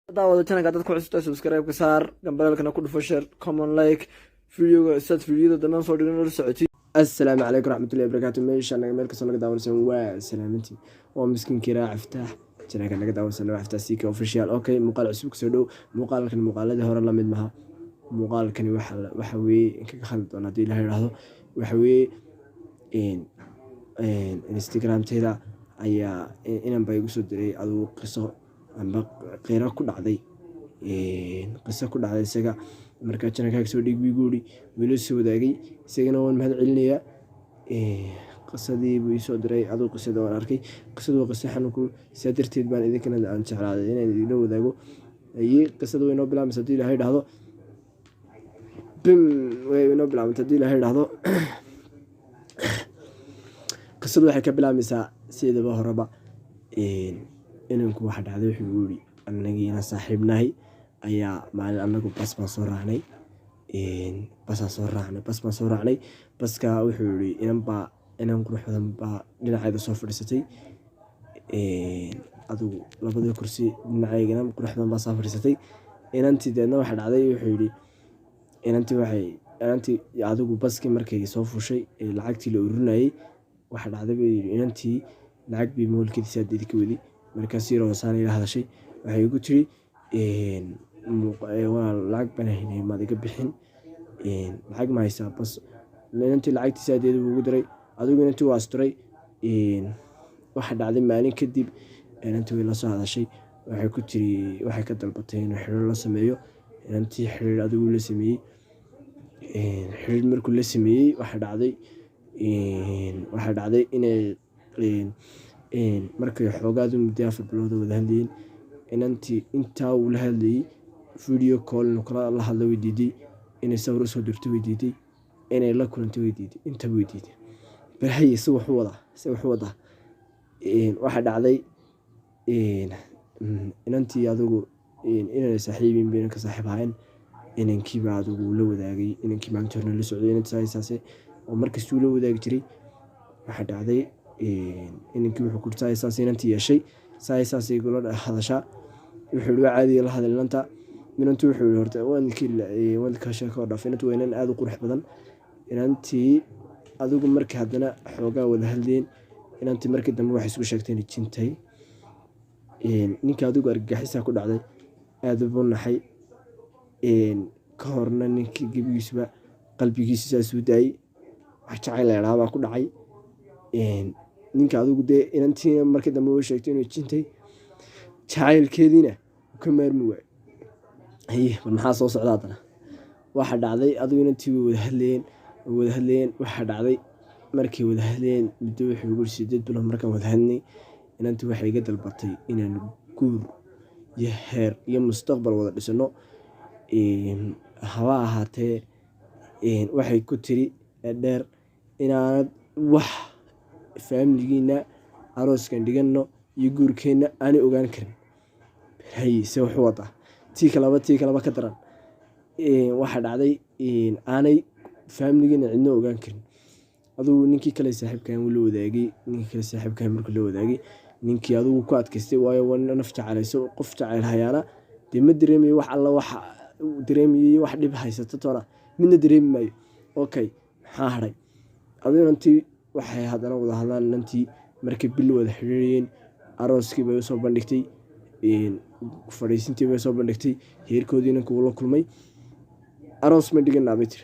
daawada channelka dadku cusubta subscribe ka saar gambalelkana ku dhufo share comment like videoga sad videoda dhammaan soo dhigin oo socoti assalaamu calaykum raxmatullaahi wabarakaatuh meeshaan meel kasta naga daawanaysan waa salaamintii waa miskiinkii Iftaax channelka naga daawanaysan waa Iftaax CK official okay muuqaal cusub kasoo dhow muuqaalkan muuqaaladii hore la mid maha muuqaalkani waxa weeye kaga hadli doona hadii la yiraahdo waxa weeye Instagram teeda ayaa inaan bay ugu soo diray aduu qiso amba qeyra ku dhacday qiso ku dhacday isaga marka channelka soo dhig biguuri wilo soo wadaagay isagana waan mahad celinayaa qisadii buu soo diray aduu qisada waan arkay qisadu qiso xanuunku saadirteed baan idinkana aan jeclaaday inaan idin wadaago qisadu way noo bilaabmaysaa hadii Ilaahay dhahdo hadii Ilaahay dhahdo qisadu waxay ka bilaabmaysaa sidaba horeba inanku waxa dhacday wuxuu yiri annagiina saaxiibnahay ayaa maalin anagu bas baan soo raacnay baska wuxuu yiri inan qurux badan baa dhinaceeda soo fadhiisatay adigu labada kursi dhinaceeda qurux badan baa soo fadhiisatay inantii deedna waxa dhacday wuxuu yiri inantii adigu baskii markay soo fushay lacagtii la ururinayay waxa dhacday inantii lacag bi moolkeedii saadid ka wadi markaas yar oo saan ila hadashay waxay ugu tiri lacag baan haynay ma adiga bixin lacag ma haysaa bas inantii lacagtii saadid ugu diray adigu inantii waa asturay waxa dhacday maalin kadib inantii way la soo hadashay waxay ku tiri waxay ka dalbatay in xiriir la sameeyo inantii xiriir adigu la sameeyay xiriir markuu la sameeyay waxa dhacday inay markay xoogaadu muddo 4 bilood wada hadlayeen inantii intaa uu la hadlayay video call kala la hadlay weydiiday inay sawir soo dirto weydiiday inay la kulantay weydiiday inta weydiiday baahay si wax wada waxa dhacday inantii adigu inay saaxiibin been ka saaxiibayn inankii baa adigu la wadaagay inankii maanta la socday inay saase oo markii uu la wadaagi jiray waxa dhacday inankii wuxuu ku taayay saas inantii yeeshay saasay golo hadasha wuxuu caadi la hadalanta inantii wuxuu horta wankii sheeko dhaafinaad weynan aad u qurux badan inantii adigu markii hadana xoogaa wada hadleen inantii markii dambe waxay isku sheegtay in jintay ninka adigu argagixisa ku dhacday aad u naxay ka horna ninkii gabigiisba qalbigiisa soo daayay wax jacayl leeyahay ku dhacay ninka adigu inantii markii dambe uu sheegtay inuu jintay jacaylkeedina ka maarmi waay maxaa soo socda hadana waxa dhacday adigu inantii wada hadleen waxa dhacday markii wada hadleen muddo wuxuu ugu sideed bilood markaan wada hadnay inantii waxay iga dalbatay inaan guur iyo heer iyo mustaqbal wada dhisano hawa ahaatee waxay ku tiri dheer inaad wax family-giina arooskan dhigano iyo guurkeena aan ogaan karin se wax wada tii kale ka daran waxa dhacday aanay family-giina cidna ogaan karin adigu ninkii kale saaxiibkan uu la wadaagay markuu la wadaagay ninkii adigu ku adkaystay waayo wana naf jacaylayso qof jacayl hayaana ma dareemayo wax alla wax dareemayo wax dhib haysato toona midna dareemayo okay maxaa haray adigu waxay hadana wada hadlaan nantii markii bil wada xiriireen arooskii bay soo bandhigtay fariisintii bay soo bandhigtay heerkoodiina ku la kulmay aroos ma dhigan abitr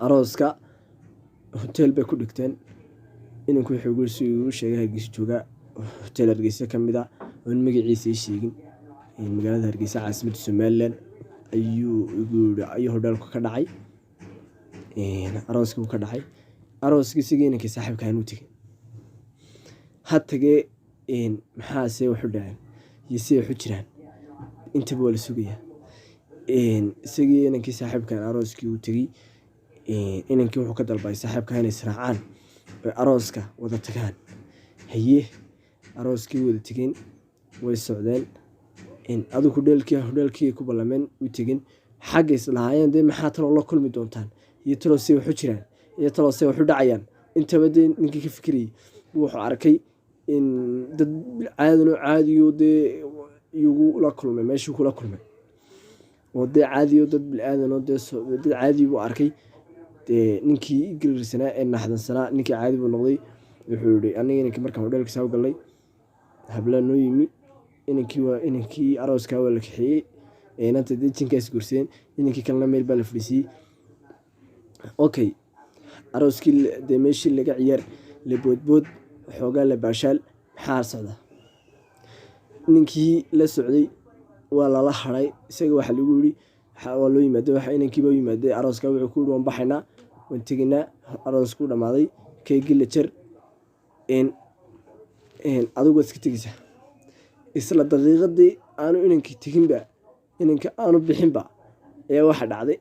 arooska hotel bay ku dhigteen inanku wuxuu sheegay Hargeysa jooga hotel Hargeysa kamid ah oo magaciisa sheegin magaalada Hargeysa caasimadda Soomaaliland ayuu hotelku ka dhacay arooska ka dhacay arooskii sigeynka saaxiibkaan u tagay hatagee maxaa se wuxuu dhacay yisi wuxuu jiraan inta wala sugaya sigeynka saaxiibkaan arooskii u tagay inankii wuxuu ka dalbay saaxiibkaan inay israacaan arooska wada tagaan arooskii wada tageen way socdeen adigu hotelkii ku balameen u tageen xagga islaayeen maxaa talo la kulmi doontaan iyo talo si wuxuu jiraan iyo talo si wuxuu dhacayaan intaba ninkii ka fikirayay wuxuu arkay in dad caadi kula kulmay meeshii kula kulmay oo dee caadiyo dad bilaadan oo dee dad caadi buu arkay dee ninkii gariirsanaa ee naxdansanaa ninkii caadi buu noqday wuxuu yidhi aniga inankii markaan hodheelka saa u galnay habla noo yimi inankii arooskaa waa la kaxeeyey inanta dee jinkaas guursadeen inankii kalena meel baa la fadhiisiiyey okay arooskii dee meeshii laga ciyaar la boodbood xoogaa la baashaal maxaa socda ninkii la socday waa lala haray isaga waxa lagu yiri waa loo yimaado waxa inankiiba u yimaaday arooska wuxuu ku yiri waan baxaynaa waan teginaa aroosku dhamaaday keegi la jar adigu iska tegisa isla daqiiqadii aanu inankii teginba inanka aanu bixinba ayaa waxa dhacday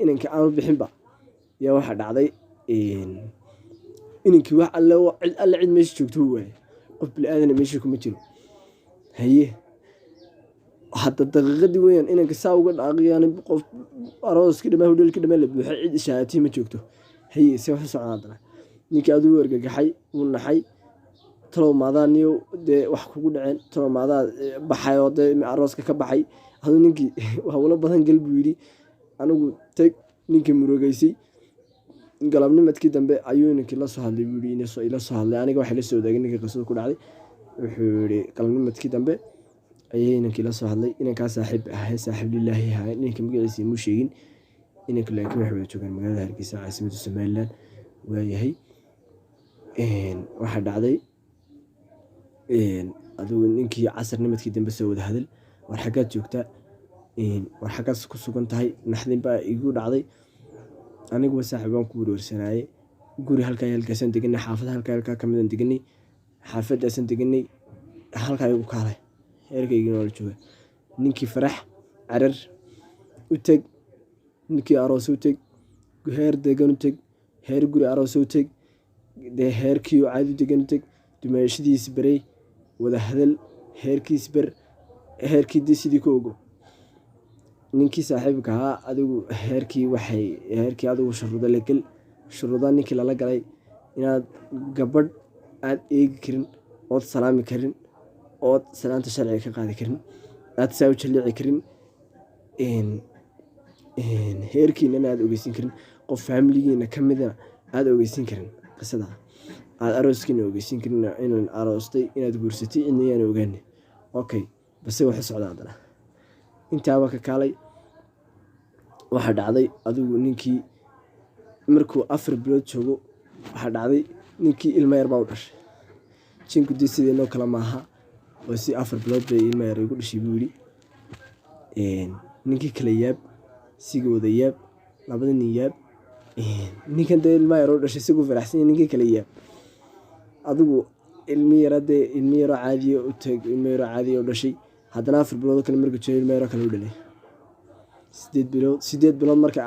inankii wax alle cid meesha joogto waaye qof bilaadan meesha kuma jiro haye hadda daqiiqadii weeyaan inanka saa uga dhaaqiyaan qof arooskii dhamaa hodheelkii dhamaa la buuxay cid ishaatii ma joogto haye se wax socon hadana ninkii adigu argagaxay wuu naxay talow maadaaniyo dee wax kugu dhaceen talow maadaa baxay oo dee arooska ka baxay aduu ninkii hawlo badan gal buu yidhi anigu teg ninkii murugaysay galabnimadkii dambe ayuu ninkii la soo hadlay buu yidhi ila soo hadlay aniga waxay la soo wadaagay ninkii qisada ku dhacday wuxuu yidhi galabnimadkii dambe ayay inankii la soo hadlay inankaa saaxiib lilaahi ahaa ninka magaciisa muu sheegin inanka laakiin waxay wada joogaan magaalada Hargeysa caasimadda Somaliland waayahay waxaa dhacday adigu ninkii casarnimadkii dambe soo wada hadal war xaggaad joogtaa war xaggaas ku sugan tahay naxdin baa igu dhacday aniguba saaxiib waan ku warwarsanaaye guri halkaasaan deganay xaafada halkaa ka midaan deganay xaafadaasaan deganay halkaa igu kaalay heerkaygina waa la jooga ninkii farax carar u teg ninkii aroos u teg heer degan u teg heer guri aroos u teg dee heerkii caadi degan u teg dumaashadiis baray wada hadal heerkiis bar heerkii dee sidii ku ogo ninkii saaxiibka ahaa adigu heerkii adigu shuruuda ninkii lala galay inaad gabadh aad eegi karin ood salaami karin ood salaanta sharciga ka qaadi karin aad saa u jaliici karin heerkiinana aad ogeysin karin qof faamiligiina ka midana aad ogeysin karin qisada aad arooskiina ogeysin karin inaan aroostay inaad guursatay cidna yaan ogaani okay base waxa socda hadana intaaba ka kaalay waxaa dhacday adigu ninkii markuu 4 bilood joogo waxaa dhacday ninkii ilmo yar baa u dhashay jinku dee sideenoo kale maaha oo si 4 bilood bay ilmo yar igu dhashay buu yidhi ninkii kale yaab sigooda yaab labada nin yaab ninkan dee ilmo yar u dhashay sigu faraxsan ninkii kale yaab adigu ilmo yaroo caadiya u tag ilmo yaroo caadiya u dhashay haddana 4 bilood kale markuu joogo ilmo yaroo kale u dhalay 8 bilood markay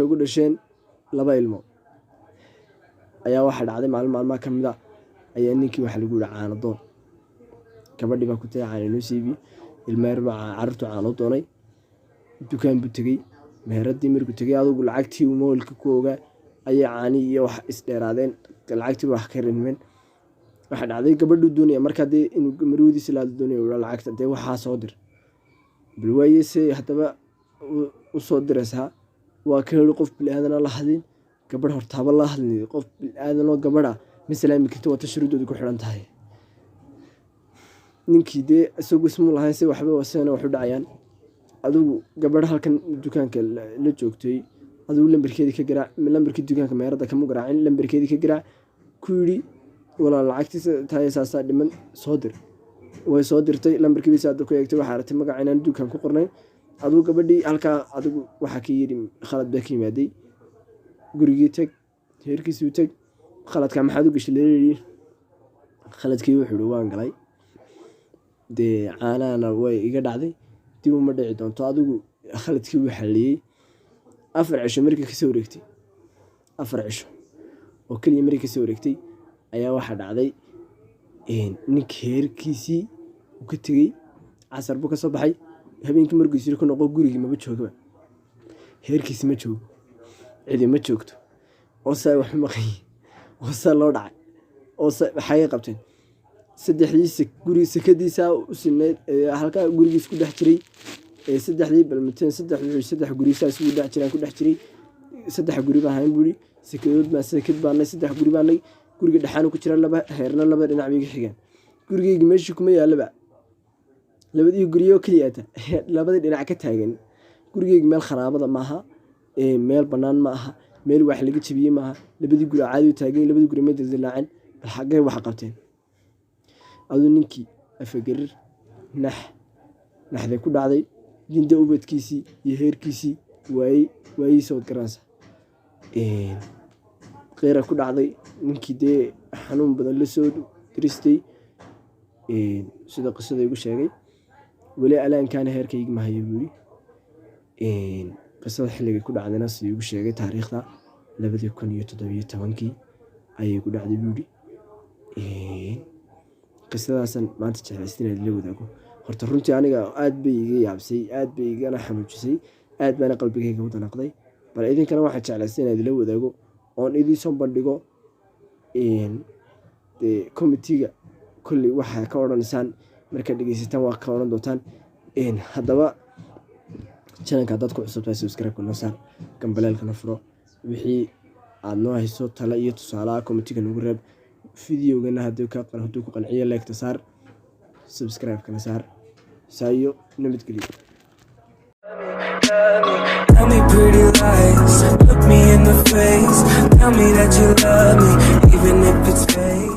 ugu dhasheen 2 ilmo ayaa waxaa dhacday maalin maalmaha ka mid a ayaa ninkii waxa lagu yidhi caano doon gabadhii baa ku tagay caano inoo siibi ilmo yar baa carruurtu caano doonay dukaan buu tegey meheradii markuu tegey adigu lacagtii uu moolka ku ogaa ayay caani iyo wax isdheeraadeen lacagtii wax ka rinmeen waxaa dhacday gabadhuu doonaya markaa dee inuu marwadiisa laada doonaya lacagta dee waxaa soo dir bal waaye se haddaba u soo diraysaa waa ka heli qof bilaadan la hadlin gabadh hortaaba la hadlin qof bilaadan oo gabadha ma salaami karto wata shuruudooda ku xiran tahay ninkii dee isagu ismu lahayn se waxba waseena wax u dhacayaan adigu gabadh halkan dukaanka la joogtay adigu lambarkeedii ka garaac lambarkii dukaanka meerada kama garaacin lambarkeedii ka garaac ku yidhi walaa lacagtiisa tahay saasaa dhiman soo dir way soo dirtay lambarkiisa aad ku eegtay waxa aragtay magaca inaan dukaan ku qornay adigu gabadhii halkaa adigu waxa ka yiri khalad baa ka yimaaday gurigii tag heerkiisii tag khaladka maxaad u gashay leeyahay khaladkii wuxuu waan galay dee caanaana way iga dhacday dib uma dhici doonto adigu khaladkii wuu xaliyay 4 cisho markii ka soo wareegtay 4 cisho oo kaliya markii ka soo wareegtay ayaa waxa dhacday ninkii heerkiisii uu ka tegey casar buu ka soo baxay habeenkii markuu isir ku noqo gurigii maba joogaba heerkiisi ma joogo cidi ma joogto oo saa wax maqay oo saa loo dhacay oo saa waxay qabteen saddexdii guri sekadiisa u sineed halka gurigiis ku dhex jiray saddexdii balmateen saddex guri saas ugu dhex jiraan ku dhex jiray saddex guri baan hayn buri sekadood baan sekad baanay saddex guri baanay guriga dhaxaan ku jira laba heerna laba dhinac biga xigaan gurigeyga meeshii kuma yaalaba labadii guriyo kaliya labadii dhinac ka taagan gurigeyga meel kharaabada maaha meel banaan maaha meel wax laga jabiyay maaha labadii guri caadi u taagan labadii guri ma dildilaacin bal xagee wax qabteen adu ninkii afagarir naxday ku dhacday dinda ubadkiisii iyo heerkiisii waayay soo garanaysa qeera ku dhacday ninkii dee xanuun badan la soo diristay sida qisada igu sheegay weli alaankaana heerkayga ma hayo buuri qisada xilligay ku dhacdayna si igu sheegay taariikhda 2017 ayay ku dhacday buuri qisadaasan maanta jeclaysiin la wadaago horta runtii aniga aad bay iga yaabsay aad bay igana xanuujisay aad baan qalbigayga u danaqday bal idinkana waxaan jeclaysiin la wadaago oon idin soo bandhigo committee-ga kulli waxa ka odhanaysaan marka dhageysataan waa ka oran doontaan haddaba channelka dad ku cusub tahay subscribe kuna saar gambaleelkana furo wixii aad noo hayso talo iyo tusaalaha committee-ga nagu reeb videogana haddii ku qanciyo like saar subscribe kana saar saayo nabadgelyo. Tell me pretty lies, look me in the face, tell me that you love me, even if it's fake.